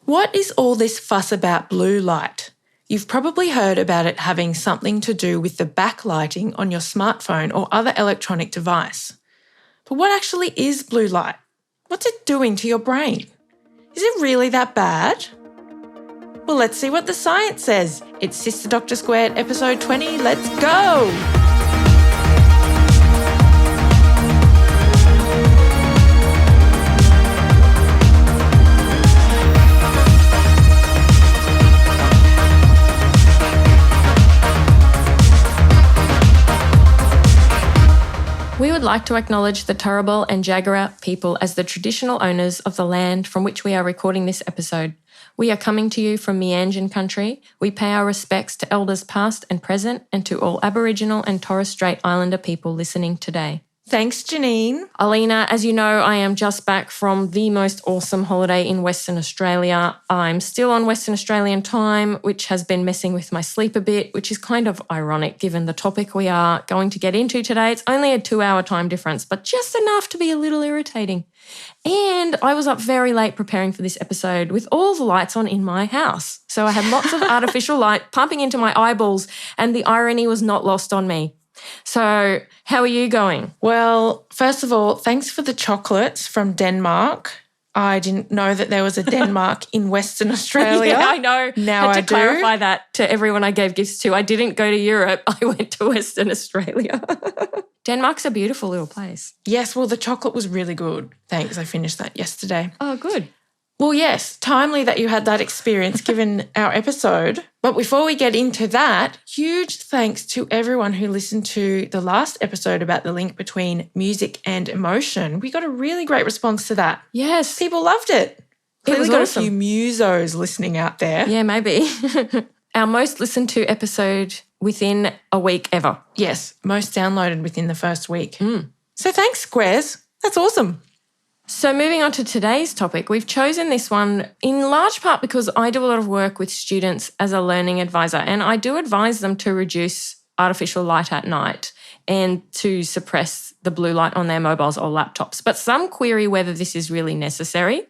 What is all this fuss about blue light? You've probably heard about it having something to do with the backlighting on your smartphone or other electronic device. But what actually is blue light? What's it doing to your brain? Is it really that bad? Well, let's see what the science says. It's Sister Doctor Squared, episode 20. Let's go! We would like to acknowledge the Turrbal and Jagera people as the traditional owners of the land from which we are recording this episode. We are coming to you from Meanjin country. We pay our respects to elders past and present and to all Aboriginal and Torres Strait Islander people listening today. Thanks, Janine. Aleena, as you know, I am just back from the most awesome holiday in Western Australia. I'm still on Western Australian time, which has been messing with my sleep a bit, which is kind of ironic given the topic we are going to get into today. It's only a 2-hour time difference, but just enough to be a little irritating. And I was up very late preparing for this episode with all the lights on in my house. So I had lots of artificial light pumping into my eyeballs, and the irony was not lost on me. So how are you going? Well, first of all, thanks for the chocolates from Denmark. I didn't know that there was a Denmark in Western Australia. Yeah, I know. Now I do. Had to clarify that to everyone I gave gifts to. I didn't go to Europe. I went to Western Australia. Denmark's a beautiful little place. Yes, well, the chocolate was really good. Thanks. I finished that yesterday. Oh, good. Well, yes, timely that you had that experience given our episode. But before we get into that, huge thanks to everyone who listened to the last episode about the link between music and emotion. We got a really great response to that. Yes. People loved it. Clearly got awesome. A few musos listening out there. Yeah, maybe. Our most listened to episode within a week ever. Yes, most downloaded within the first week. So thanks, Squares. That's awesome. So moving on to today's topic, we've chosen this one in large part because I do a lot of work with students as a learning advisor, and I do advise them to reduce artificial light at night and to suppress the blue light on their mobiles or laptops. But some query whether this is really necessary.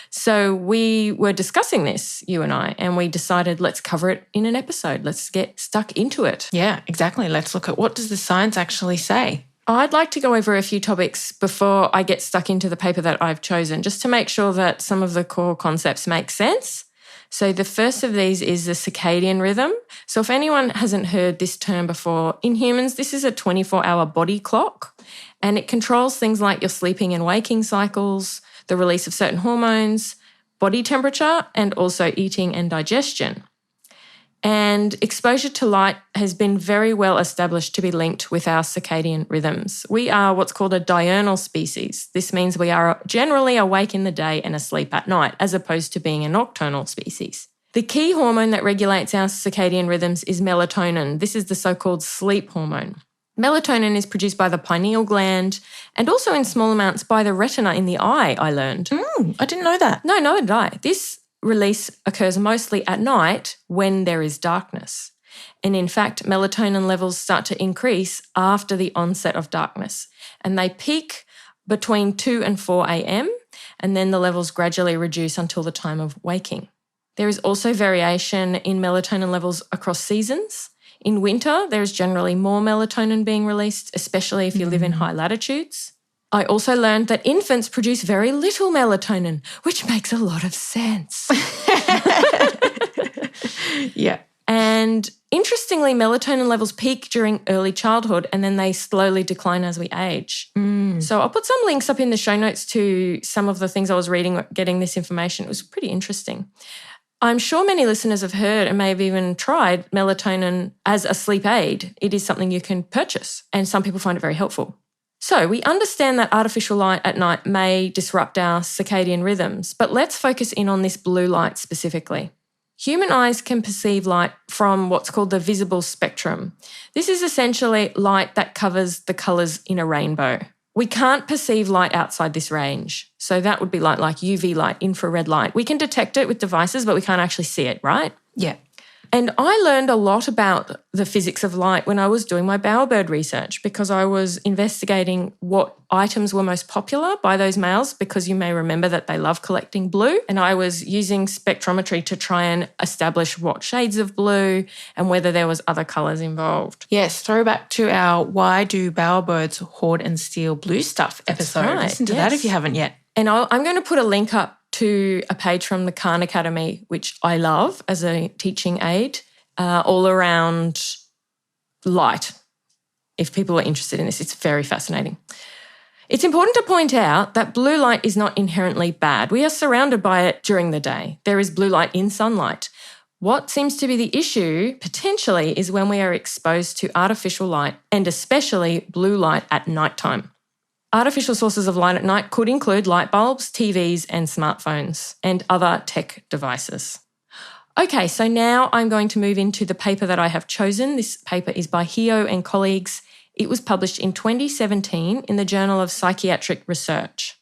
So we were discussing this, you and I, and we decided let's cover it in an episode. Let's get stuck into it. Yeah, exactly. Let's look at what does the science actually say. I'd like to go over a few topics before I get stuck into the paper that I've chosen, just to make sure that some of the core concepts make sense. So the first of these is the circadian rhythm. So if anyone hasn't heard this term before, in humans, this is a 24-hour body clock, and it controls things like your sleeping and waking cycles, the release of certain hormones, body temperature, and also eating and digestion. And exposure to light has been very well established to be linked with our circadian rhythms. We are what's called a diurnal species. This means we are generally awake in the day and asleep at night, as opposed to being a nocturnal species. The key hormone that regulates our circadian rhythms is melatonin. This is the so-called sleep hormone. Melatonin is produced by the pineal gland and also in small amounts by the retina in the eye, I learned. I didn't know that. No, did I. This release occurs mostly at night when there is darkness. And in fact, melatonin levels start to increase after the onset of darkness. And they peak between 2 and 4 a.m. and then the levels gradually reduce until the time of waking. There is also variation in melatonin levels across seasons. In winter, there is generally more melatonin being released, especially if you live in high latitudes. I also learned that infants produce very little melatonin, which makes a lot of sense. Yeah. And interestingly, melatonin levels peak during early childhood and then they slowly decline as we age. So I'll put some links up in the show notes to some of the things I was reading, getting this information. It was pretty interesting. I'm sure many listeners have heard and may have even tried melatonin as a sleep aid. It is something you can purchase, and some people find it very helpful. So we understand that artificial light at night may disrupt our circadian rhythms, but let's focus in on this blue light specifically. Human eyes can perceive light from what's called the visible spectrum. This is essentially light that covers the colours in a rainbow. We can't perceive light outside this range. So that would be light like UV light, infrared light. We can detect it with devices, but we can't actually see it, right? Yeah. And I learned a lot about the physics of light when I was doing my bowerbird research, because I was investigating what items were most popular by those males, because you may remember that they love collecting blue. And I was using spectrometry to try and establish what shades of blue and whether there was other colours involved. Yes, throwback to our Why Do Bowerbirds Hoard and Steal Blue Stuff episode. Right, Listen to that if you haven't yet. And I'm going to put a link up to a page from the Khan Academy, which I love as a teaching aid, all around light. If people are interested in this, it's very fascinating. It's important to point out that blue light is not inherently bad. We are surrounded by it during the day. There is blue light in sunlight. What seems to be the issue, potentially, is when we are exposed to artificial light, and especially blue light at nighttime. Artificial sources of light at night could include light bulbs, TVs, and smartphones, and other tech devices. Okay, so now I'm going to move into the paper that I have chosen. This paper is by Hio and colleagues. It was published in 2017 in the Journal of Psychiatric Research.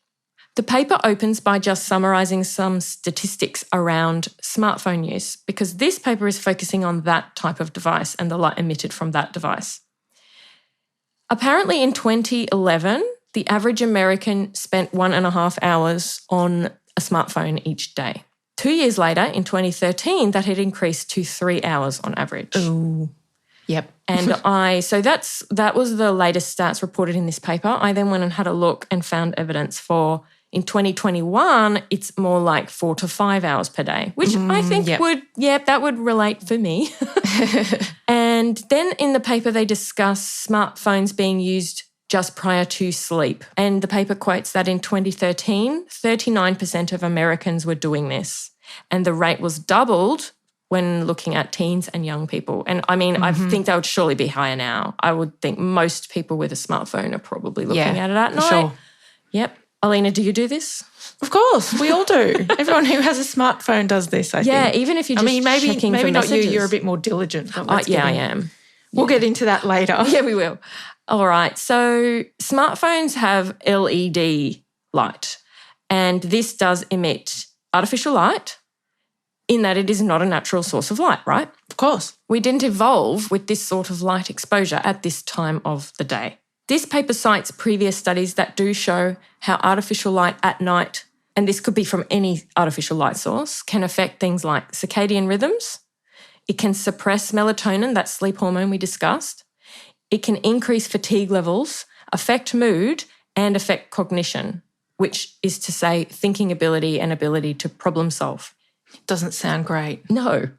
The paper opens by just summarising some statistics around smartphone use, because this paper is focusing on that type of device and the light emitted from that device. Apparently in 2011, the average American spent 1.5 hours on a smartphone each day. 2 years later, in 2013, that had increased to 3 hours on average. Ooh. Yep. And so that was the latest stats reported in this paper. I then went and had a look and found evidence for, in 2021, it's more like 4 to 5 hours per day, which I think that would relate for me. And then in the paper, they discuss smartphones being used just prior to sleep. And the paper quotes that in 2013, 39% of Americans were doing this. And the rate was doubled when looking at teens and young people. And I mean, I think that would surely be higher now. I would think most people with a smartphone are probably looking at it at night. Sure. Yep. Aleena, do you do this? Of course, we all do. Everyone who has a smartphone does this, I think. Yeah, even if you're just checking maybe for not messages. you're a bit more diligent. I am. We'll get into that later. Yeah, we will. All right. So smartphones have LED light, and this does emit artificial light in that it is not a natural source of light, right? Of course. We didn't evolve with this sort of light exposure at this time of the day. This paper cites previous studies that do show how artificial light at night, and this could be from any artificial light source, can affect things like circadian rhythms. It can suppress melatonin, that sleep hormone we discussed. It can increase fatigue levels, affect mood, and affect cognition, which is to say thinking ability and ability to problem solve. Doesn't sound great. No.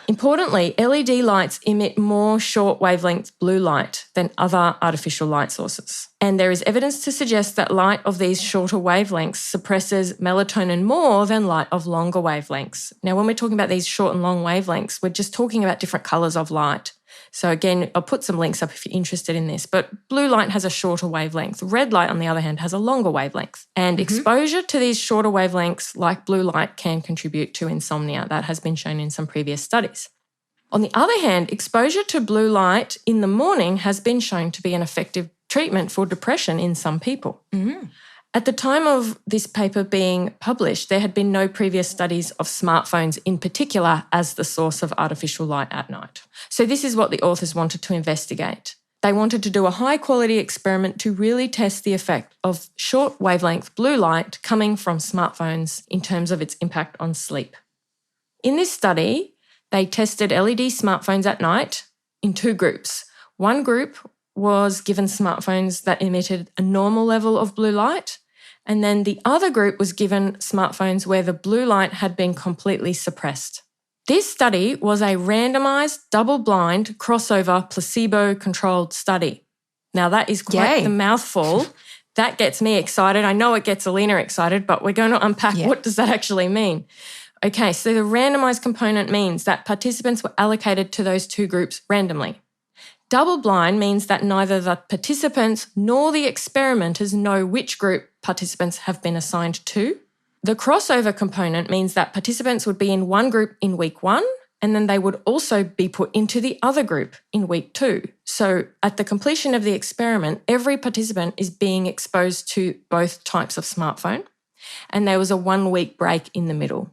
Importantly, LED lights emit more short wavelength blue light than other artificial light sources. And there is evidence to suggest that light of these shorter wavelengths suppresses melatonin more than light of longer wavelengths. Now, when we're talking about these short and long wavelengths, we're just talking about different colours of light. So again, I'll put some links up if you're interested in this, but blue light has a shorter wavelength. Red light, on the other hand, has a longer wavelength. And exposure to these shorter wavelengths, like blue light, can contribute to insomnia. That has been shown in some previous studies. On the other hand, exposure to blue light in the morning has been shown to be an effective treatment for depression in some people. At the time of this paper being published, there had been no previous studies of smartphones in particular as the source of artificial light at night. So this is what the authors wanted to investigate. They wanted to do a high-quality experiment to really test the effect of short wavelength blue light coming from smartphones in terms of its impact on sleep. In this study, they tested LED smartphones at night in two groups. One group was given smartphones that emitted a normal level of blue light, and then the other group was given smartphones where the blue light had been completely suppressed. This study was a randomised, double-blind, crossover, placebo-controlled study. Now, that is quite the mouthful. That gets me excited. I know it gets Aleena excited, but we're going to unpack what does that actually mean. Okay, so the randomised component means that participants were allocated to those two groups randomly. Double-blind means that neither the participants nor the experimenters know which group participants have been assigned to. The crossover component means that participants would be in one group in week 1, and then they would also be put into the other group in week 2. So at the completion of the experiment, every participant is being exposed to both types of smartphone, and there was a 1-week break in the middle.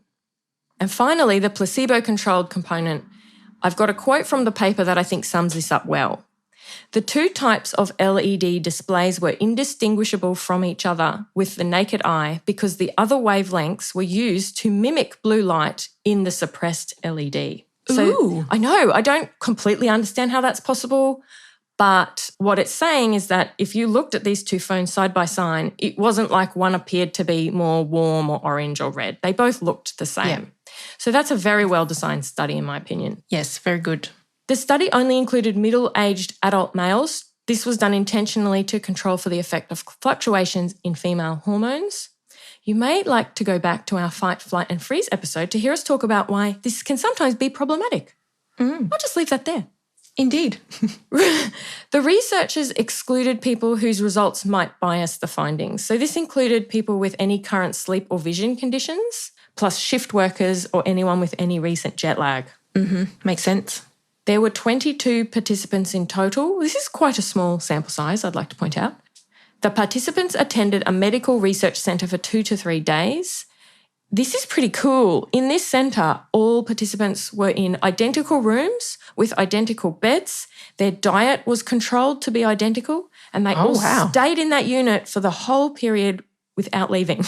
And finally, the placebo-controlled component I've got a quote from the paper that I think sums this up well. The two types of LED displays were indistinguishable from each other with the naked eye because the other wavelengths were used to mimic blue light in the suppressed LED. So Ooh. I know, I don't completely understand how that's possible, but what it's saying is that if you looked at these two phones side by side, it wasn't like one appeared to be more warm or orange or red. They both looked the same. Yeah. So that's a very well-designed study in my opinion. Yes, very good. The study only included middle-aged adult males. This was done intentionally to control for the effect of fluctuations in female hormones. You may like to go back to our fight, flight and freeze episode to hear us talk about why this can sometimes be problematic. I'll just leave that there. Indeed. The researchers excluded people whose results might bias the findings. So this included people with any current sleep or vision conditions, plus shift workers or anyone with any recent jet lag. Makes sense. There were 22 participants in total. This is quite a small sample size, I'd like to point out. The participants attended a medical research centre for 2 to 3 days. This is pretty cool. In this centre, all participants were in identical rooms with identical beds. Their diet was controlled to be identical, and they all stayed in that unit for the whole period without leaving.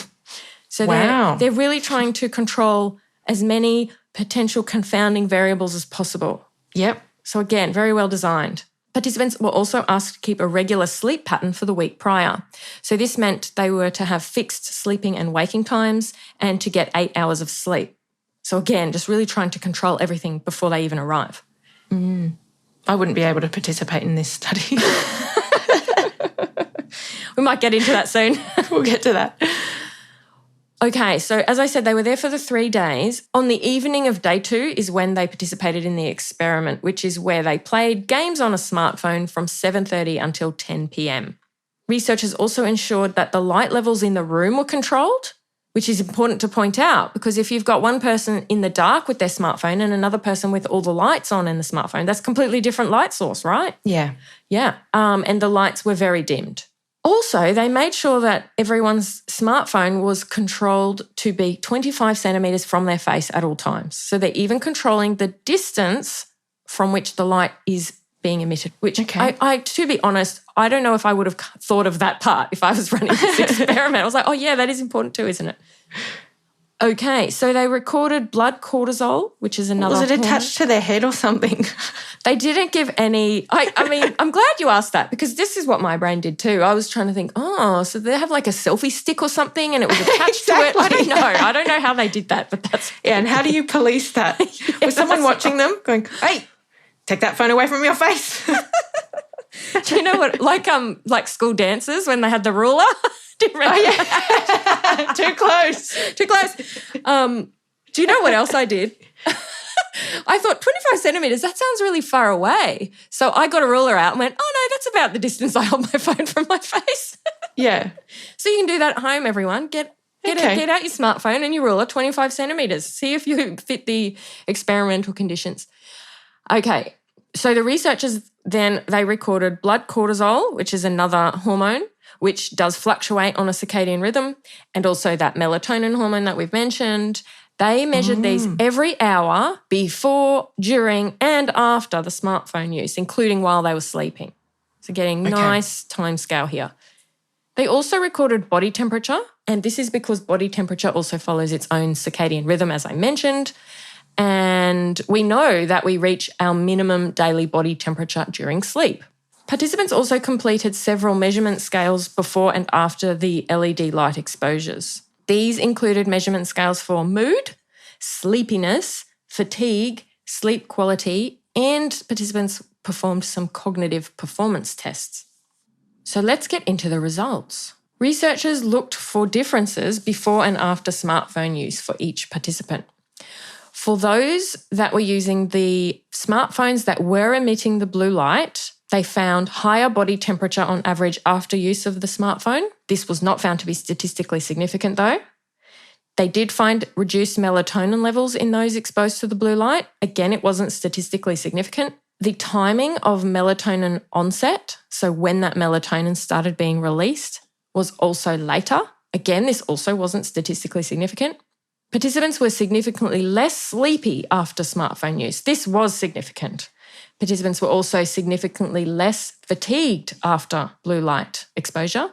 So they're really trying to control as many potential confounding variables as possible. Yep. So again, very well designed. Participants were also asked to keep a regular sleep pattern for the week prior. So this meant they were to have fixed sleeping and waking times and to get 8 hours of sleep. So again, just really trying to control everything before they even arrive. I wouldn't be able to participate in this study. We might get into that soon. We'll get to that. Okay, so as I said, they were there for the 3 days. On the evening of day 2 is when they participated in the experiment, which is where they played games on a smartphone from 7:30 until 10 p.m. Researchers also ensured that the light levels in the room were controlled, which is important to point out because if you've got one person in the dark with their smartphone and another person with all the lights on in the smartphone, that's a completely different light source, right? Yeah. Yeah, and the lights were very dimmed. Also, they made sure that everyone's smartphone was controlled to be 25 centimetres from their face at all times. So they're even controlling the distance from which the light is being emitted, which I to be honest, I don't know if I would have thought of that part if I was running this experiment. I was like, oh yeah, that is important too, isn't it? Okay, so they recorded blood cortisol, which is another Was it hormone. attached to their head or something? They didn't give any, I mean, I'm glad you asked that because this is what my brain did too. I was trying to think, so they have like a selfie stick or something and it was attached to it. I don't know. I don't know how they did that, but that's... Yeah, and how do you police that? Was someone watching them going, hey, take that phone away from your face? Do you know what, like school dances when they had the ruler? Do you remember? Oh, yeah. Too close. Too close. Do you know what else I did? I thought 25 centimetres, that sounds really far away. So I got a ruler out and went, oh no, that's about the distance I hold my phone from my face. Yeah. So you can do that at home, everyone. Get out your smartphone and your ruler, 25 centimetres. See if you fit the experimental conditions. Okay, so the researchers then, they recorded blood cortisol, which is another hormone, which does fluctuate on a circadian rhythm, and also that melatonin hormone that we've mentioned. They measured these every hour before, during, and after the smartphone use, including while they were sleeping. So getting nice time scale here. They also recorded body temperature, and this is because body temperature also follows its own circadian rhythm, as I mentioned. And we know that we reach our minimum daily body temperature during sleep. Participants also completed several measurement scales before and after the LED light exposures. These included measurement scales for mood, sleepiness, fatigue, sleep quality, and participants performed some cognitive performance tests. So let's get into the results. Researchers looked for differences before and after smartphone use for each participant. For those that were using the smartphones that were emitting the blue light, they found higher body temperature on average after use of the smartphone. This was not found to be statistically significant though. They did find reduced melatonin levels in those exposed to the blue light. Again, it wasn't statistically significant. The timing of melatonin onset, so when that melatonin started being released, was also later. Again, this also wasn't statistically significant. Participants were significantly less sleepy after smartphone use. This was significant. Participants were also significantly less fatigued after blue light exposure.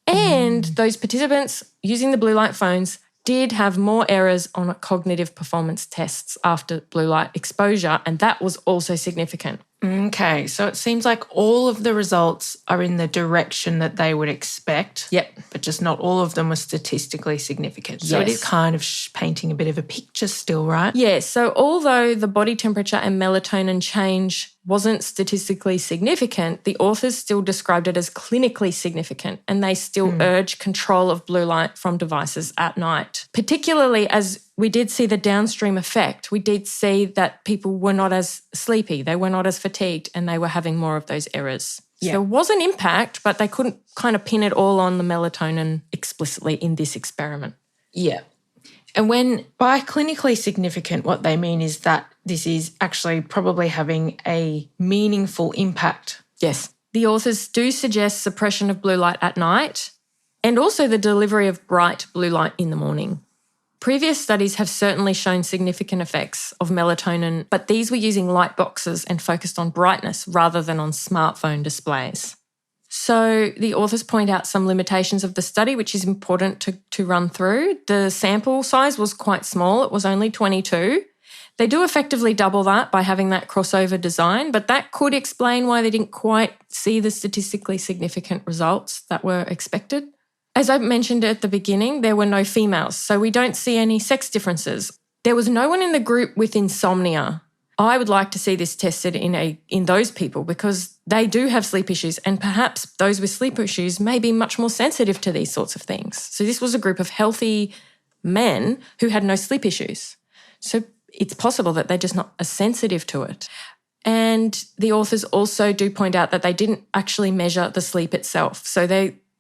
And those participants using the blue light phones did have more errors on cognitive performance tests after blue light exposure, and that was also significant. Okay, so it seems like all of the results are in the direction that they would expect. Yep. But just not all of them were statistically significant. So it is kind of painting a bit of a picture still, right? Yeah, so although the body temperature and melatonin change wasn't statistically significant, the authors still described it as clinically significant, and they still urge control of blue light from devices at night, particularly as we did see the downstream effect. We did see that people were not as sleepy, they were not as fatigued, and they were having more of those errors. Yeah. So there was an impact, but they couldn't kind of pin it all on the melatonin explicitly in this experiment. Yeah. And when by clinically significant, what they mean is that this is actually probably having a meaningful impact. Yes. The authors do suggest suppression of blue light at night and also the delivery of bright blue light in the morning. Previous studies have certainly shown significant effects of melatonin, but these were using light boxes and focused on brightness rather than on smartphone displays. So the authors point out some limitations of the study, which is important to run through. The sample size was quite small. It was only 22. They do effectively double that by having that crossover design, but that could explain why they didn't quite see the statistically significant results that were expected. As I mentioned at the beginning, there were no females, so we don't see any sex differences. There was no one in the group with insomnia. I would like to see this tested in those people because they do have sleep issues, and perhaps those with sleep issues may be much more sensitive to these sorts of things. So this was a group of healthy men who had no sleep issues. So it's possible that they're just not as sensitive to it. And the authors also do point out that they didn't actually measure the sleep itself. So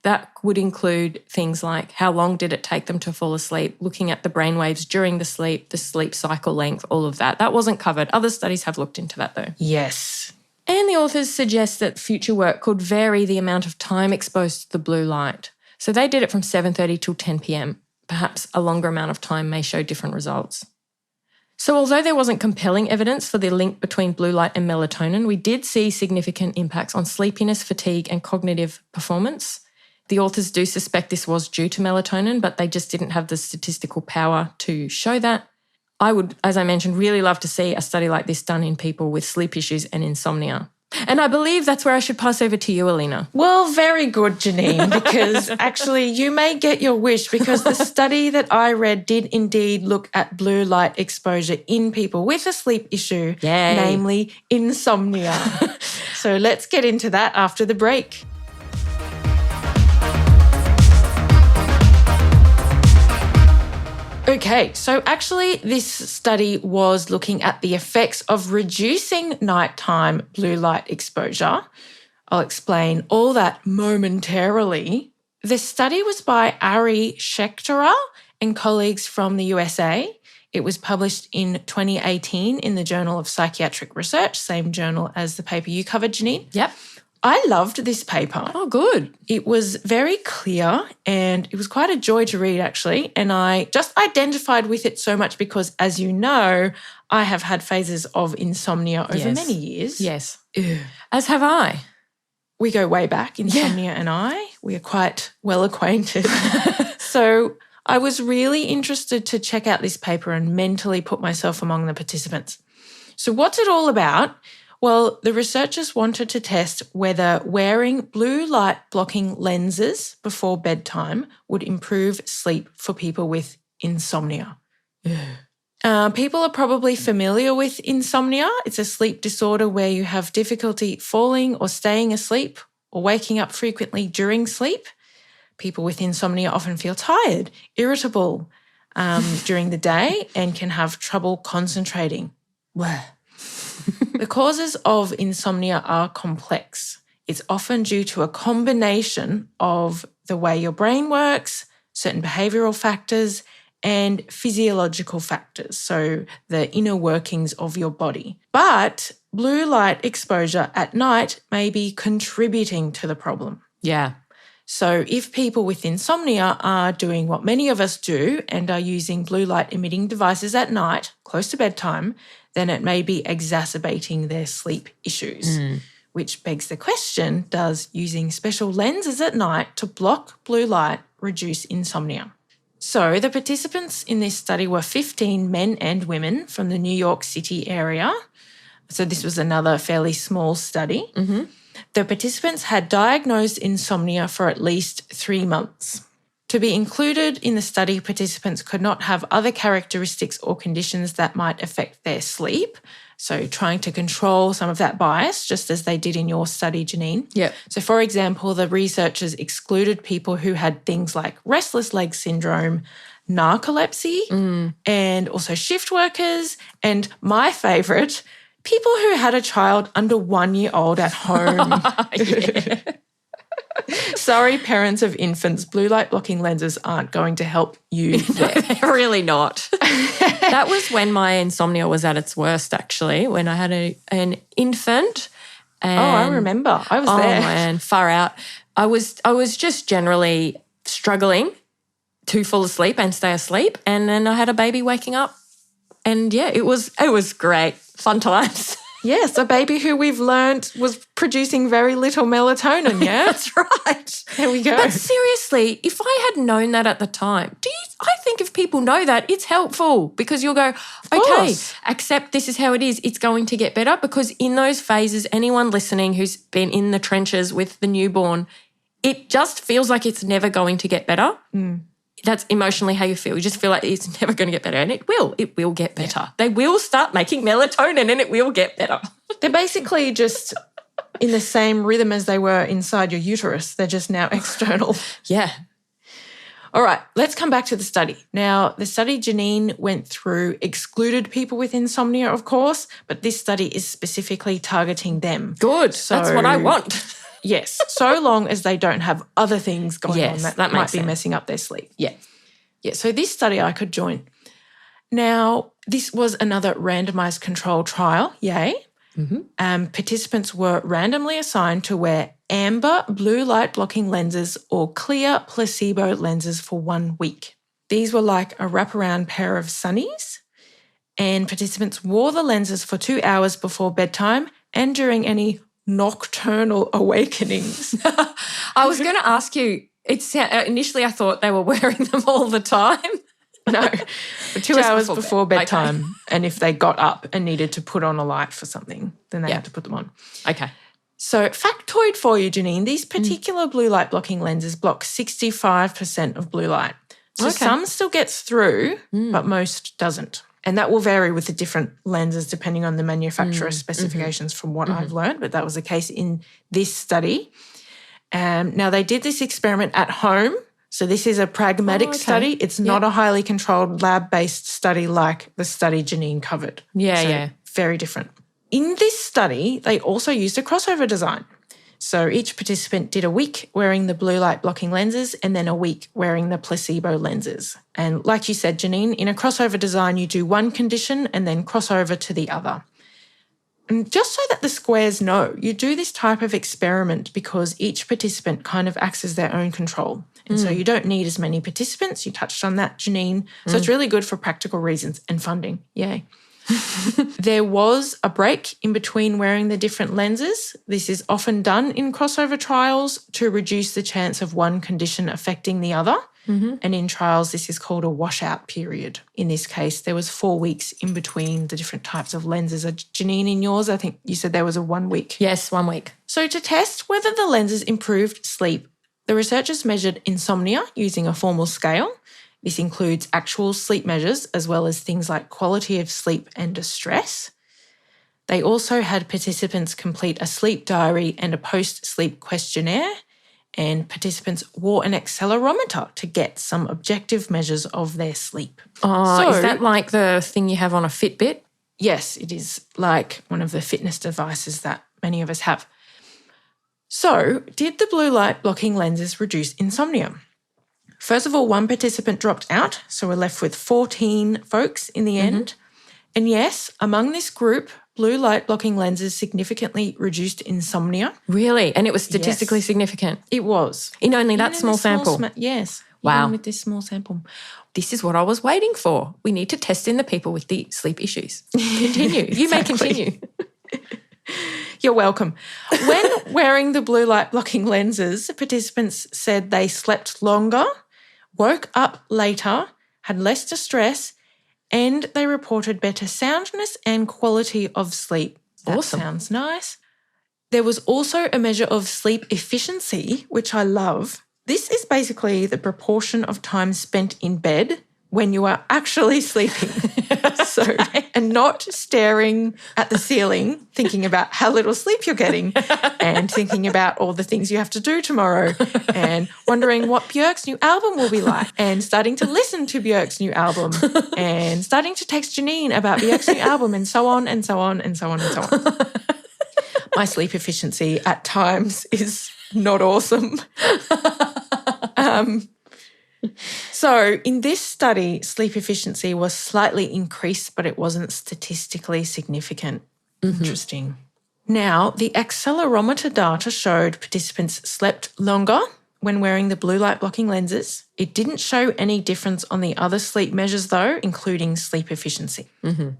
that would include things like how long did it take them to fall asleep, looking at the brainwaves during the sleep cycle length, all of that. That wasn't covered. Other studies have looked into that though. Yes. And the authors suggest that future work could vary the amount of time exposed to the blue light. So they did it from 7:30 till 10 p.m. Perhaps a longer amount of time may show different results. So although there wasn't compelling evidence for the link between blue light and melatonin, we did see significant impacts on sleepiness, fatigue, and cognitive performance. The authors do suspect this was due to melatonin, but they just didn't have the statistical power to show that. I would, as I mentioned, really love to see a study like this done in people with sleep issues and insomnia. And I believe that's where I should pass over to you, Aleena. Well, very good, Janine, because actually you may get your wish because the study that I read did indeed look at blue light exposure in people with a sleep issue, Yay. namely insomnia. So let's get into that after the break. Okay, so actually this study was looking at the effects of reducing nighttime blue light exposure. I'll explain all that momentarily. The study was by Ari Schechter and colleagues from the USA. It was published in 2018 in the Journal of Psychiatric Research, same journal as the paper you covered, Janine. Yep. I loved this paper. Oh, good. It was very clear and it was quite a joy to read, actually. And I just identified with it so much because, as you know, I have had phases of insomnia over many years. Yes. Ugh. As have I. We go way back, insomnia and I. We are quite well acquainted. So I was really interested to check out this paper and mentally put myself among the participants. So what's it all about? Well, the researchers wanted to test whether wearing blue light blocking lenses before bedtime would improve sleep for people with insomnia. People are probably familiar with insomnia. It's a sleep disorder where you have difficulty falling or staying asleep or waking up frequently during sleep. People with insomnia often feel tired, irritable during the day and can have trouble concentrating. The causes of insomnia are complex. It's often due to a combination of the way your brain works, certain behavioural factors, and physiological factors, so the inner workings of your body. But blue light exposure at night may be contributing to the problem. Yeah. So if people with insomnia are doing what many of us do and are using blue light emitting devices at night, close to bedtime, then it may be exacerbating their sleep issues. Which begs the question, does using special lenses at night to block blue light reduce insomnia? So the participants in this study were 15 men and women from the New York City area. So this was another fairly small study. The participants had diagnosed insomnia for at least 3 months. To be included in the study, participants could not have other characteristics or conditions that might affect their sleep. So trying to control some of that bias, just as they did in your study, Janine. Yep. So for example, the researchers excluded people who had things like restless leg syndrome, narcolepsy, and also shift workers, and my favourite, people who had a child under 1 year old at home. Sorry, parents of infants, blue light blocking lenses aren't going to help you there. They're really not. That was when my insomnia was at its worst, actually, when I had an infant. And, I remember. I was there. Oh, man, far out. I was just generally struggling to fall asleep and stay asleep. And then I had a baby waking up. And, yeah, it was great. Fun times. Yes, a baby who we've learned was producing very little melatonin, yeah? That's right. There we go. But seriously, if I had known that at the time, I think if people know that, it's helpful because you'll go, okay, accept this is how it is. It's going to get better because in those phases, anyone listening who's been in the trenches with the newborn, it just feels like it's never going to get better. That's emotionally how you feel. You just feel like it's never going to get better. And it will. It will get better. Yeah. They will start making melatonin and it will get better. They're basically just in the same rhythm as they were inside your uterus. They're just now external. Yeah. All right, let's come back to the study. Now, the study Janine went through excluded people with insomnia, of course, but this study is specifically targeting them. Good. So, that's what I want. Yes, so long as they don't have other things going on that might be sense. messing up their sleep. Yeah. Yeah, so this study I could join. Now, this was another randomised control trial, yay. Participants were randomly assigned to wear amber blue light blocking lenses or clear placebo lenses for 1 week. These were like a wraparound pair of sunnies, and participants wore the lenses for 2 hours before bedtime and during any nocturnal awakenings. I was going to ask you, initially I thought they were wearing them all the time. No, for 2 hours before bedtime. Okay. And if they got up and needed to put on a light for something, then they had to put them on. Okay. So factoid for you, Janine, these particular blue light blocking lenses block 65% of blue light. So some still gets through, but most doesn't. And that will vary with the different lenses depending on the manufacturer's specifications from what I've learned, but that was the case in this study. Now, they did this experiment at home. So this is a pragmatic study. It's not a highly controlled lab-based study like the study Janine covered. Yeah. Very different. In this study, they also used a crossover design. So each participant did a week wearing the blue light blocking lenses and then a week wearing the placebo lenses. And like you said, Janine, in a crossover design, you do one condition and then cross over to the other. And just so that the squares know, you do this type of experiment because each participant kind of acts as their own control. And so you don't need as many participants. You touched on that, Janine. So it's really good for practical reasons and funding. Yay. There was a break in between wearing the different lenses. This is often done in crossover trials to reduce the chance of one condition affecting the other. And in trials, this is called a washout period. In this case, there was 4 weeks in between the different types of lenses. Janine, in yours, I think you said there was a 1 week. Yes, 1 week. So to test whether the lenses improved sleep, the researchers measured insomnia using a formal scale. This includes actual sleep measures as well as things like quality of sleep and distress. They also had participants complete a sleep diary and a post-sleep questionnaire, and participants wore an accelerometer to get some objective measures of their sleep. Oh, is that like the thing you have on a Fitbit? Yes, it is like one of the fitness devices that many of us have. So, did the blue light blocking lenses reduce insomnia? First of all, one participant dropped out, so we're left with 14 folks in the end. And yes, among this group, blue light blocking lenses significantly reduced insomnia. Really? And it was statistically significant? It was. In only that small sample? Yes. Wow. Even with this small sample. This is what I was waiting for. We need to test in the people with the sleep issues. Continue. You may continue. You're welcome. When wearing the blue light blocking lenses, participants said they slept longer, woke up later, had less distress, and they reported better soundness and quality of sleep. That sounds nice. There was also a measure of sleep efficiency, which I love. This is basically the proportion of time spent in bed when you are actually sleeping. And not staring at the ceiling, thinking about how little sleep you're getting and thinking about all the things you have to do tomorrow and wondering what Björk's new album will be like and starting to listen to Björk's new album and starting to text Janine about Björk's new album and so on and so on and so on and so on. My sleep efficiency at times is not awesome. So in this study, sleep efficiency was slightly increased, but it wasn't statistically significant. Interesting. Now, the accelerometer data showed participants slept longer when wearing the blue light blocking lenses. It didn't show any difference on the other sleep measures though, including sleep efficiency.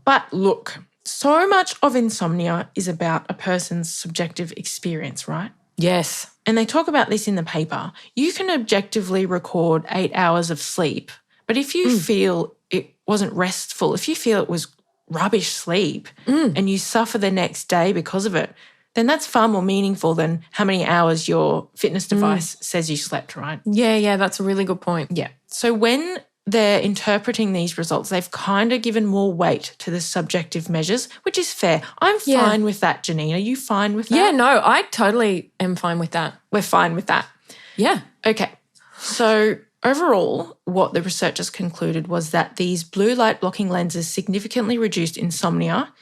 But look, so much of insomnia is about a person's subjective experience, right? Yes. And they talk about this in the paper. You can objectively record 8 hours of sleep, but if you feel it wasn't restful, if you feel it was rubbish sleep and you suffer the next day because of it, then that's far more meaningful than how many hours your fitness device says you slept, right? Yeah, that's a really good point. Yeah. So when they're interpreting these results, they've kind of given more weight to the subjective measures, which is fair. I'm fine with that, Janine. Are you fine with that? Yeah, no, I totally am fine with that. We're fine with that. Yeah. Okay. So overall, what the researchers concluded was that these blue light blocking lenses significantly reduced insomnia,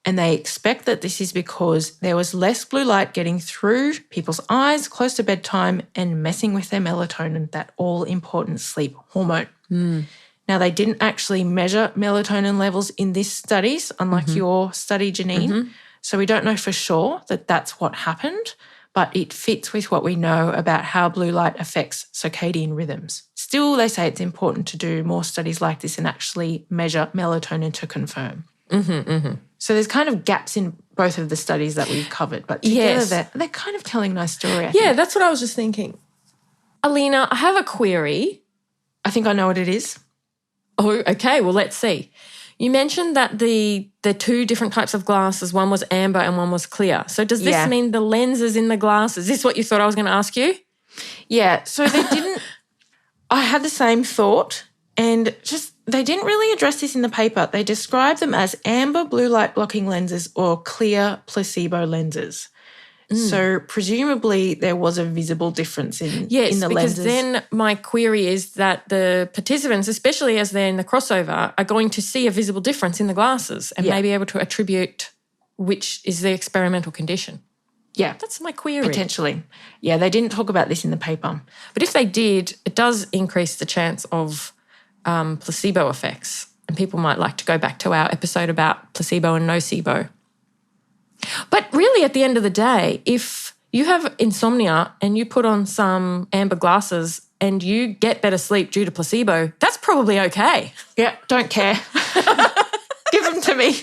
and they expect that this is because there was less blue light getting through people's eyes close to bedtime and messing with their melatonin, that all-important sleep hormone. Now, they didn't actually measure melatonin levels in these studies, unlike your study, Janine. So we don't know for sure that that's what happened, but it fits with what we know about how blue light affects circadian rhythms. Still, they say it's important to do more studies like this and actually measure melatonin to confirm. So there's kind of gaps in both of the studies that we've covered, but together they're kind of telling a nice story, I think. Yeah, that's what I was just thinking. Aleena, I have a query. I think I know what it is. Oh, okay. Well, let's see. You mentioned that the two different types of glasses, one was amber and one was clear. So does this mean the lenses in the glasses? Is this what you thought I was going to ask you? Yeah. So they didn't – I had the same thought and just they didn't really address this in the paper. They described them as amber blue light blocking lenses or clear placebo lenses. So presumably there was a visible difference in the lenses. Yes, because then my query is that the participants, especially as they're in the crossover, are going to see a visible difference in the glasses and may be able to attribute which is the experimental condition. Yeah. That's my query. Potentially. Yeah, they didn't talk about this in the paper. But if they did, it does increase the chance of placebo effects. And people might like to go back to our episode about placebo and nocebo. But really, at the end of the day, if you have insomnia and you put on some amber glasses and you get better sleep due to placebo, that's probably okay. Yeah, don't care. Give them to me.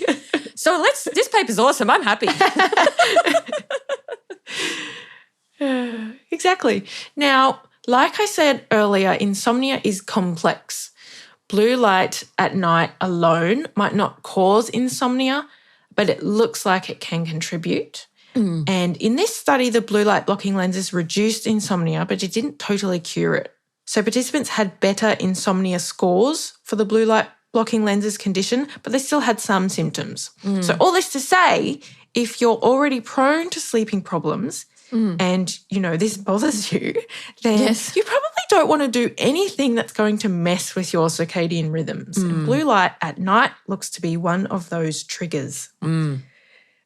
So this paper's awesome. I'm happy. Exactly. Now, like I said earlier, insomnia is complex. Blue light at night alone might not cause insomnia, but it looks like it can contribute. And in this study, the blue light blocking lenses reduced insomnia, but it didn't totally cure it. So participants had better insomnia scores for the blue light blocking lenses condition, but they still had some symptoms. So all this to say, if you're already prone to sleeping problems and, this bothers you, then you probably don't want to do anything that's going to mess with your circadian rhythms. And blue light at night looks to be one of those triggers.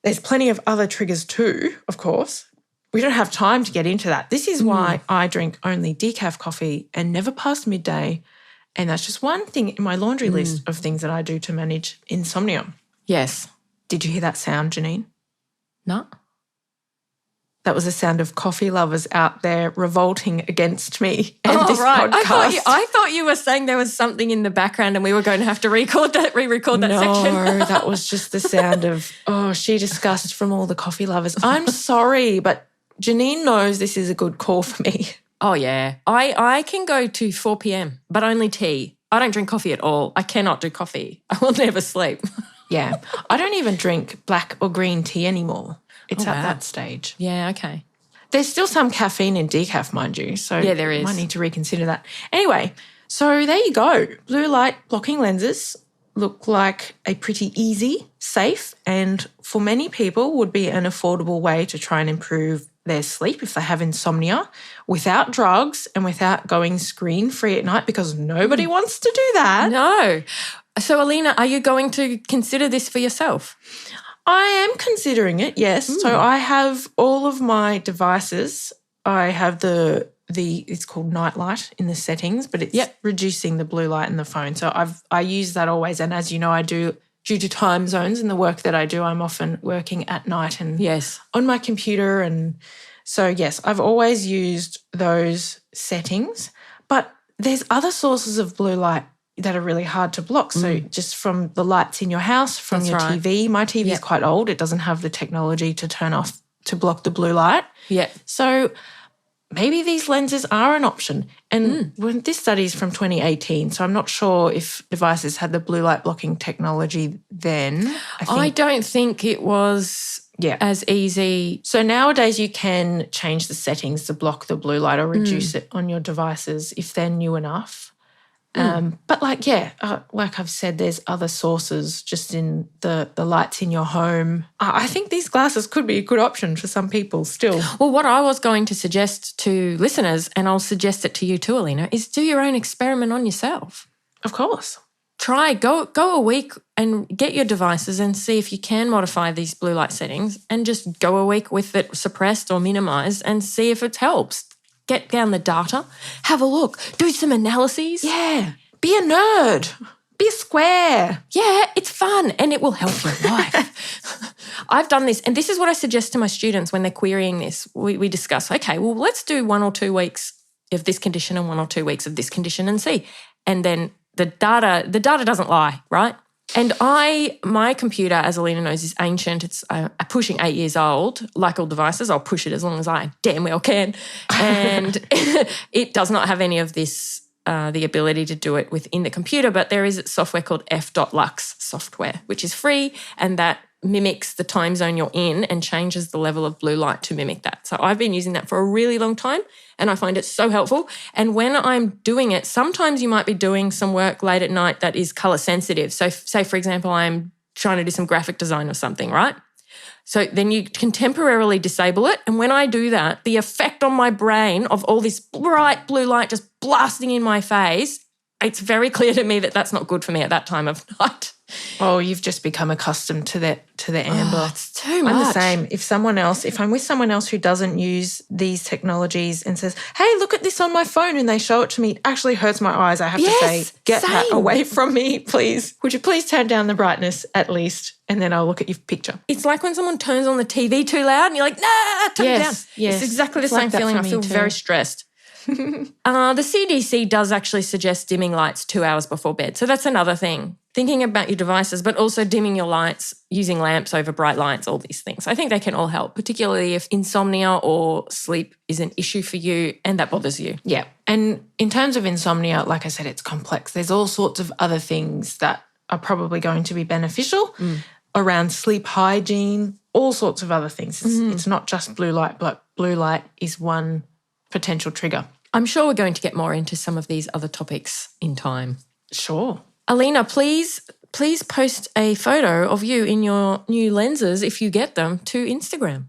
There's plenty of other triggers too, of course. We don't have time to get into that. This is why I drink only decaf coffee and never past midday. And that's just one thing in my laundry list of things that I do to manage insomnia. Yes. Did you hear that sound, Janine? No. That was the sound of coffee lovers out there revolting against me and this right. podcast. I thought you were saying there was something in the background and we were going to have to re-record that section. No, that was just the sound of, she disgust from all the coffee lovers. I'm sorry, but Janine knows this is a good call for me. Oh, yeah. I can go to 4 p.m, but only tea. I don't drink coffee at all. I cannot do coffee. I will never sleep. Yeah. I don't even drink black or green tea anymore. It's at that stage. Yeah, okay. There's still some caffeine in decaf, mind you. So yeah, there is. Might need to reconsider that. Anyway, so there you go. Blue light blocking lenses look like a pretty easy, safe, and for many people would be an affordable way to try and improve their sleep if they have insomnia without drugs and without going screen-free at night, because nobody wants to do that. No. So, Aleena, are you going to consider this for yourself? I am considering it, yes. So I have all of my devices. I have the it's called night light in the settings, but it's reducing the blue light in the phone. So I use that always. And as you know, I do, due to time zones and the work that I do, I'm often working at night and on my computer. And so, yes, I've always used those settings. But there's other sources of blue light that are really hard to block. So just from the lights in your house, from your TV. My TV is quite old. It doesn't have the technology to turn off to block the blue light. Yeah. So maybe these lenses are an option. And when this study is from 2018, so I'm not sure if devices had the blue light blocking technology then. I don't think it was as easy. So nowadays you can change the settings to block the blue light or reduce it on your devices if they're new enough. But like I've said, there's other sources just in the lights in your home. I think these glasses could be a good option for some people still. Well, what I was going to suggest to listeners, and I'll suggest it to you too, Aleena, is do your own experiment on yourself. Of course. Go a week and get your devices and see if you can modify these blue light settings, and just go a week with it suppressed or minimised and see if it helps. Get down the data, have a look, do some analyses. Yeah, be a nerd, be a square. Yeah, it's fun and it will help your life. I've done this, and this is what I suggest to my students when they're querying this. We discuss, okay, well, let's do 1 or 2 weeks of this condition and 1 or 2 weeks of this condition and see. And then the data doesn't lie, right? And my computer, as Aleena knows, is ancient. It's pushing 8 years old. Like all devices, I'll push it as long as I damn well can. And it does not have any of this, the ability to do it within the computer, but there is software called f.lux software, which is free, and that mimics the time zone you're in and changes the level of blue light to mimic that. So I've been using that for a really long time and I find it so helpful. And when I'm doing it, sometimes you might be doing some work late at night that is colour sensitive. So say, for example, I'm trying to do some graphic design or something, right? So then you can temporarily disable it. And when I do that, the effect on my brain of all this bright blue light just blasting in my face, it's very clear to me that that's not good for me at that time of night. Oh, you've just become accustomed to the amber. Oh, it's too much. I'm the same. If I'm with someone else who doesn't use these technologies and says, hey, look at this on my phone, and they show it to me, it actually hurts my eyes. I have to say, get that away from me, please. Would you please turn down the brightness at least, and then I'll look at your picture. It's like when someone turns on the TV too loud and you're like, nah, turn it down. Yes. It's exactly the same feeling. I feel very stressed. The CDC does actually suggest dimming lights 2 hours before bed. So that's another thing. Thinking about your devices, but also dimming your lights, using lamps over bright lights, all these things. I think they can all help, particularly if insomnia or sleep is an issue for you and that bothers you. Yeah. And in terms of insomnia, like I said, it's complex. There's all sorts of other things that are probably going to be beneficial around sleep hygiene, all sorts of other things. It's not just blue light, but blue light is one potential trigger. I'm sure we're going to get more into some of these other topics in time. Sure. Aleena, please post a photo of you in your new lenses, if you get them, to Instagram.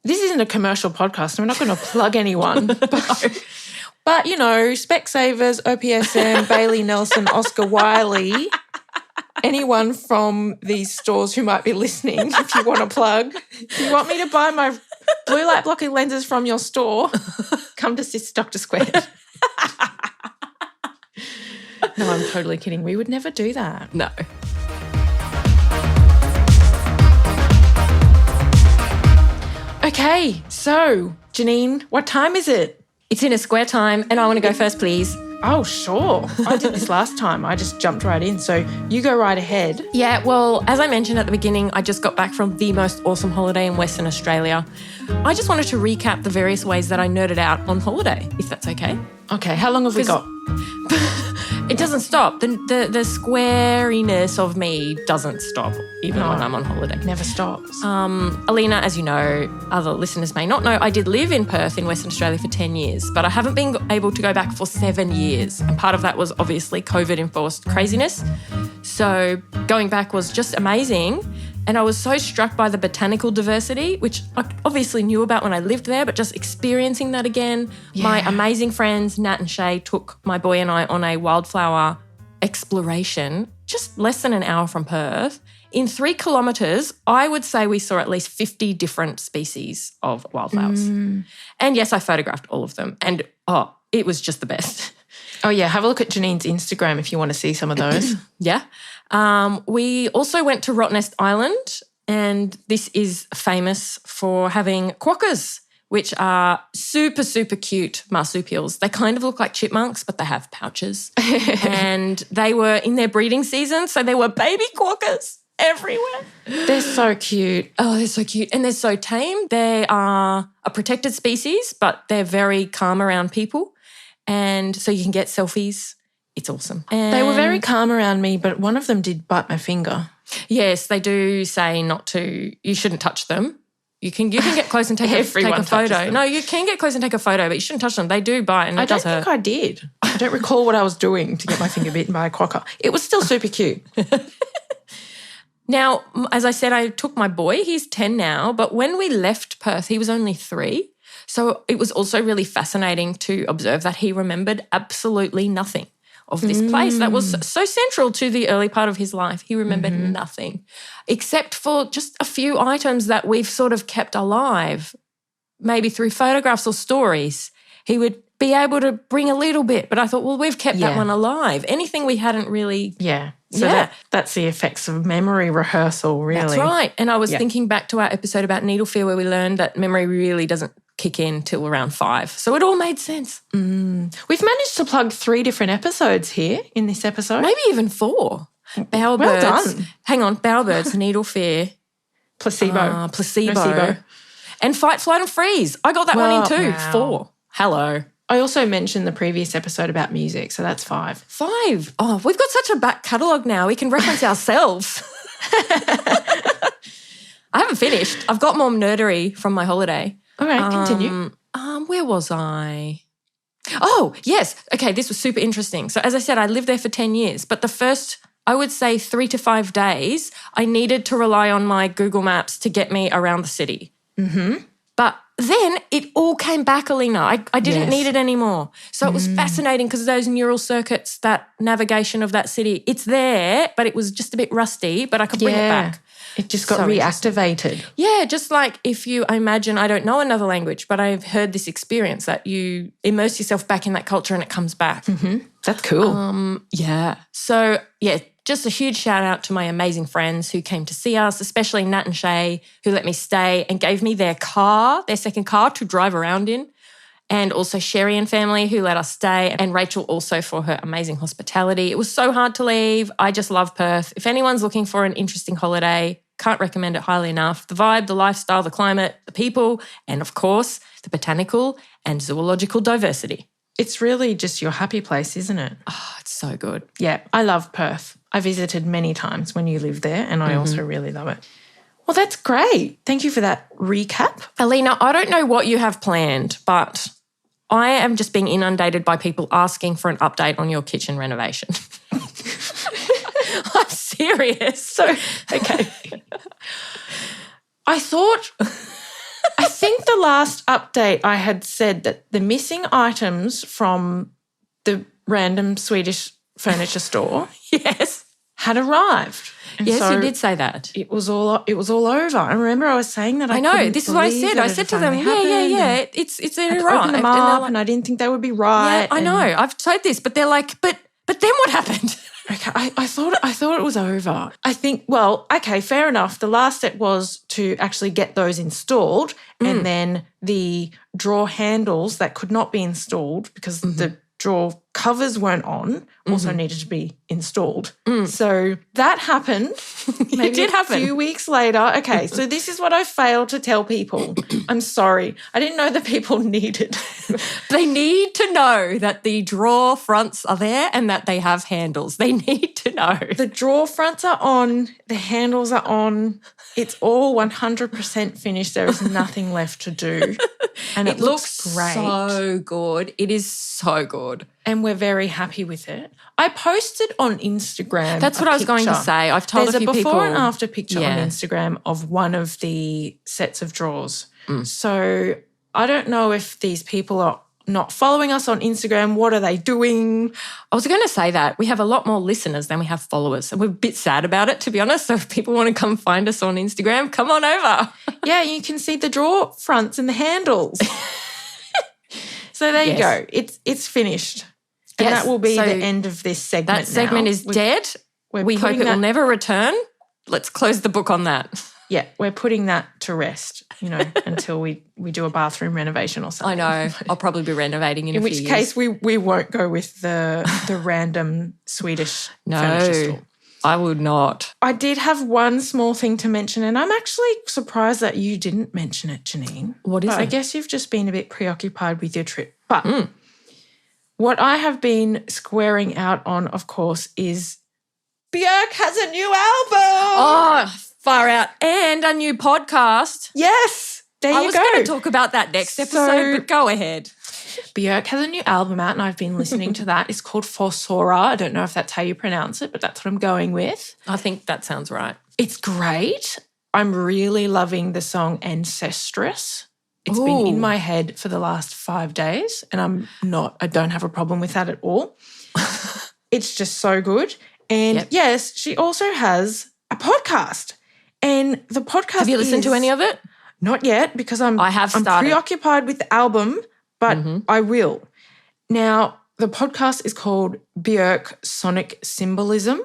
This isn't a commercial podcast. I'm not going to plug anyone. But, you know, Specsavers, OPSM, Bailey Nelson, Oscar Wiley, anyone from these stores who might be listening, if you want to plug. If you want me to buy my blue light blocking lenses from your store, come to Sis Dr. Squared. No, I'm totally kidding. We would never do that. No. Okay, so Janine, what time is it? It's in a square time and I want to go first, please. Oh, sure. I did this last time. I just jumped right in. So you go right ahead. Yeah, well, as I mentioned at the beginning, I just got back from the most awesome holiday in Western Australia. I just wanted to recap the various ways that I nerded out on holiday, if that's okay. Okay, how long have we got? It doesn't stop. The squariness of me doesn't stop, even when I'm on holiday. Never stops. Aleena, as you know, other listeners may not know, I did live in Perth in Western Australia for 10 years, but I haven't been able to go back for 7 years. And part of that was obviously COVID-enforced craziness. So going back was just amazing. And I was so struck by the botanical diversity, which I obviously knew about when I lived there, but just experiencing that again. Yeah. My amazing friends, Nat and Shay, took my boy and I on a wildflower exploration, just less than an hour from Perth. In 3 kilometres, I would say we saw at least 50 different species of wildflowers. And yes, I photographed all of them. And, it was just the best. Oh, yeah. Have a look at Janine's Instagram if you want to see some of those. Yeah. We also went to Rottnest Island, and this is famous for having quokkas, which are super, super cute marsupials. They kind of look like chipmunks, but they have pouches. And they were in their breeding season, so there were baby quokkas everywhere. They're so cute. Oh, they're so cute. And they're so tame. They are a protected species, but they're very calm around people. And so you can get selfies. It's awesome. And they were very calm around me, but one of them did bite my finger. Yes, they do say you shouldn't touch them. You can get close and take a photo. Them. No, you can get close and take a photo, but you shouldn't touch them. They do bite and it does hurt. I don't think I did. I don't recall what I was doing to get my finger bitten by a quokka. It was still super cute. Now, as I said, I took my boy. He's 10 now, but when we left Perth, he was only 3. So it was also really fascinating to observe that he remembered absolutely nothing of this place that was so central to the early part of his life. He remembered nothing except for just a few items that we've sort of kept alive, maybe through photographs or stories. He would be able to bring a little bit, but I thought, well, we've kept that one alive. Anything we hadn't really... Yeah. So that's the effects of memory rehearsal, really. That's right. And I was thinking back to our episode about needle fear where we learned that memory really doesn't kick in till around 5. So it all made sense. We've managed to plug 3 different episodes here in this episode. Maybe even 4. Bowerbirds. Well done. Hang on. Bowerbirds, needle fear. Placebo. Placebo. And fight, flight and freeze. I got that one in too. Wow. 4. Hello. I also mentioned the previous episode about music, so that's 5. 5. Oh, we've got such a back catalogue now. We can reference ourselves. I haven't finished. I've got more nerdery from my holiday. All right, continue. Where was I? Oh, yes. Okay, this was super interesting. So as I said, I lived there for 10 years, but the first, I would say 3 to 5 days, I needed to rely on my Google Maps to get me around the city. But then it all came back, Aleena. I didn't need it anymore. So it was fascinating because those neural circuits, that navigation of that city, it's there, but it was just a bit rusty, but I could bring it back. It just got reactivated. Yeah, just like if you imagine, I don't know another language, but I've heard this experience that you immerse yourself back in that culture and it comes back. That's cool. Yeah. So, just a huge shout out to my amazing friends who came to see us, especially Nat and Shay, who let me stay and gave me their second car to drive around in. And also Sherry and family who let us stay, and Rachel also for her amazing hospitality. It was so hard to leave. I just love Perth. If anyone's looking for an interesting holiday, can't recommend it highly enough. The vibe, the lifestyle, the climate, the people, and of course, the botanical and zoological diversity. It's really just your happy place, isn't it? Oh, it's so good. Yeah, I love Perth. I visited many times when you lived there, and I also really love it. Well, that's great. Thank you for that recap. Aleena, I don't know what you have planned, but I am just being inundated by people asking for an update on your kitchen renovation. I'm serious. So, okay. I think the last update I had said that the missing items from the random Swedish furniture store had arrived. And yes, so you did say that. It was all over. I remember I was saying that I know. This is what I said. I said to them, yeah. It's arrived. Opened them up and I didn't think they would be right. Yeah, I know. I've said this, but they're like, but then what happened? Okay, I thought it was over. I think, well, okay, fair enough. The last step was to actually get those installed, and then the drawer handles that could not be installed because the drawer covers weren't on also needed to be installed. So that happened. Maybe It did happen. A few weeks later. Okay, so this is what I failed to tell people. I'm sorry. I didn't know that people needed. They need to know that the drawer fronts are there and that they have handles. They need to know. The drawer fronts are on, the handles are on. It's all 100% finished. There is nothing left to do. And it looks great. So good. It is so good. And we're very happy with it. I posted on Instagram. That's what I was going to say. I've told There's a few before people. and after picture on Yeah. Instagram of one of the sets of drawers. So I don't know if these people are not following us on Instagram. What are they doing? I was going to say that. We have a lot more listeners than we have followers. And we're a bit sad about it, to be honest. So if people want to come find us on Instagram, come on over. Yeah, you can see the drawer fronts and the handles. So there you go. It's finished. And Yes, that will be so the end of this segment. That segment now. is dead. we're We hope putting it will that- never return. Let's close the book on that. Yeah, we're putting that to rest, until we do a bathroom renovation or I something. know. I'll probably be renovating in a In few which years. case we won't go with the random Swedish furniture No, store. I would not. I did have one small thing to mention, and I'm actually surprised that you didn't mention it, Janine. What is But I it? guess you've just been a bit preoccupied with your trip. But what I have been squaring out on, of course, is Björk has a new album. Oh, far out. And a new podcast. Yes, there I you was go. going to talk about that next episode, but go ahead. Björk has a new album out, and I've been listening to that. It's called Forsora. I don't know if that's how you pronounce it, but that's what I'm going with. I think that sounds right. It's great. I'm really loving the song Ancestress. It's been in Ooh. my head for the last 5 days, and I don't have a problem with that at all. It's just so good. And Yep. yes, she also has a podcast. And the podcast Have you listened to any of it? Not yet, because I'm started. preoccupied with the album, but I will. Now, the podcast is called Björk Sonic Symbolism.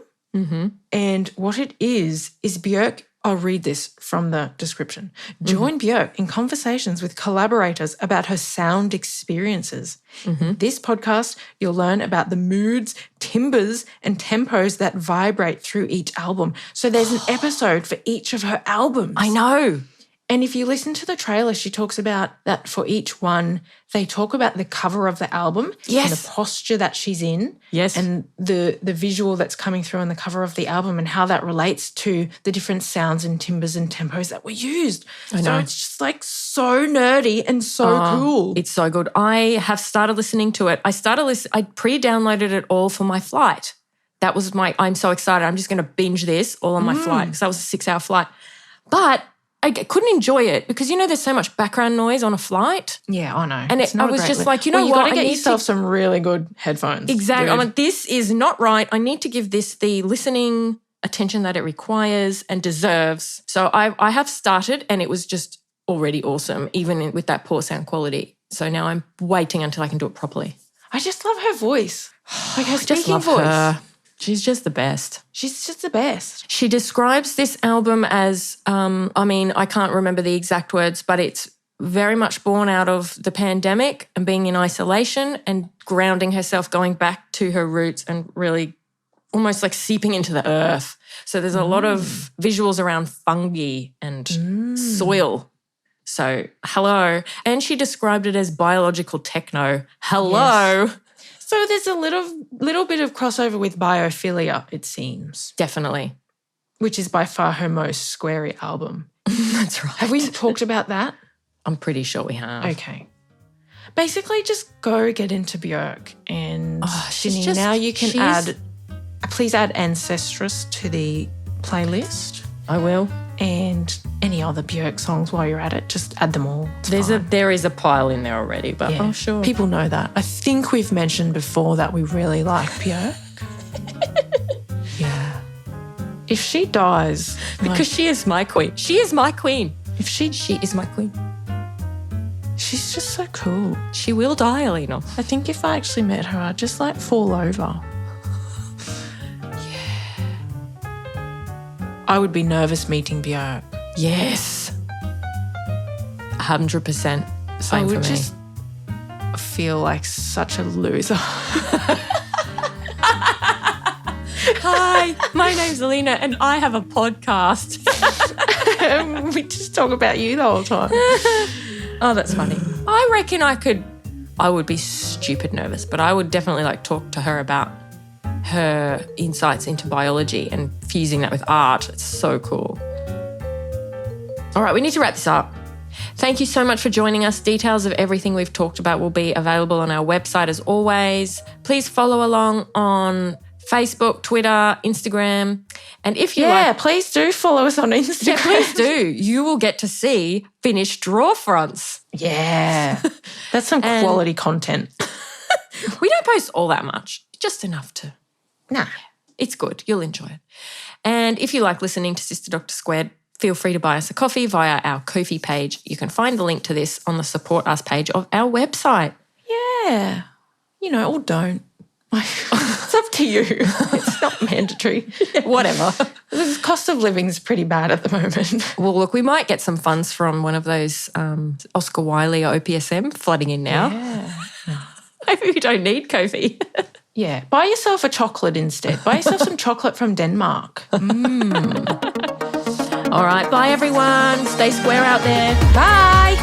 And what it is Björk, I'll read this from the description. Join Björk in conversations with collaborators about her sound experiences. In this podcast, you'll learn about the moods, timbres, and tempos that vibrate through each album. So there's an episode for each of her albums. I know. And if you listen to the trailer, she talks about that for each one, they talk about the cover of the album Yes. and the posture that she's in. Yes. And the visual that's coming through on the cover of the album and how that relates to the different sounds and timbres and tempos that were used. I know. So it's just like so nerdy and so cool. It's so good. I have started listening to it. I pre-downloaded it all for my flight. That was I'm so excited. I'm just going to binge this all on my flight because that was a 6-hour flight. But I couldn't enjoy it because, there's so much background noise on a flight. Yeah, I know. And It's I not a was great just look. like, you Well, know you what? got to I get need yourself to- some really good headphones. Exactly. dude. I'm like, this is not right. I need to give this the listening attention that it requires and deserves. So I have started and it was just already awesome, even with that poor sound quality. So now I'm waiting until I can do it properly. I just love her voice. Like her I just speaking love voice. her. She's just the best. She's just the best. She describes this album as, I can't remember the exact words, but it's very much born out of the pandemic and being in isolation and grounding herself, going back to her roots and really almost like seeping into the earth. So there's a lot of visuals around fungi and soil. So, hello. And she described it as biological techno. Hello. Yes. So there's a little bit of crossover with biophilia, it seems, Definitely. which is by far her most squarey album. That's right. Have we talked about that? I'm pretty sure we have. Okay. Basically, just go get into Björk and she's Janine, just- now you can she's- please add Ancestress to the playlist I will. and any other Björk songs while you're at it. Just add them all. It's fine. There is a pile in there already, but Yeah. sure. People know that. I think we've mentioned before that we really like Björk. Yeah. If she dies, Because she is my queen. She is my queen. if she is my queen. she's just so cool. She will die, Aleena. I think if I actually met her, I'd just like fall over. I would be nervous meeting Björk. Yes. 100%. Same I would for me. just feel like such a loser. Hi, my name's Aleena and I have a podcast. We just talk about you the whole time. Oh, that's funny. I reckon I would be stupid nervous, but I would definitely like talk to her about her insights into biology and fusing that with art. It's so cool. All right, we need to wrap this up. Thank you so much for joining us. Details of everything we've talked about will be available on our website as always. Please follow along on Facebook, Twitter, Instagram. And if you please do follow us on Instagram. Yeah, please do. You will get to see finished drawer fronts. Yeah. That's some quality content. We don't post all that much, just enough to. Nah. It's good. You'll enjoy it. And if you like listening to Sister Doctor Squared, feel free to buy us a coffee via our Ko-fi page. You can find the link to this on the Support Us page of our website. Yeah. Or don't. It's up to you. It's not mandatory. Whatever. The cost of living is pretty bad at the moment. Well, look, we might get some funds from one of those Oscar Wiley or OPSM flooding in now. Yeah. Maybe we don't need Ko-fi. Yeah. Buy yourself a chocolate instead. Buy yourself some chocolate from Denmark. All right. Bye, everyone. Stay square out there. Bye.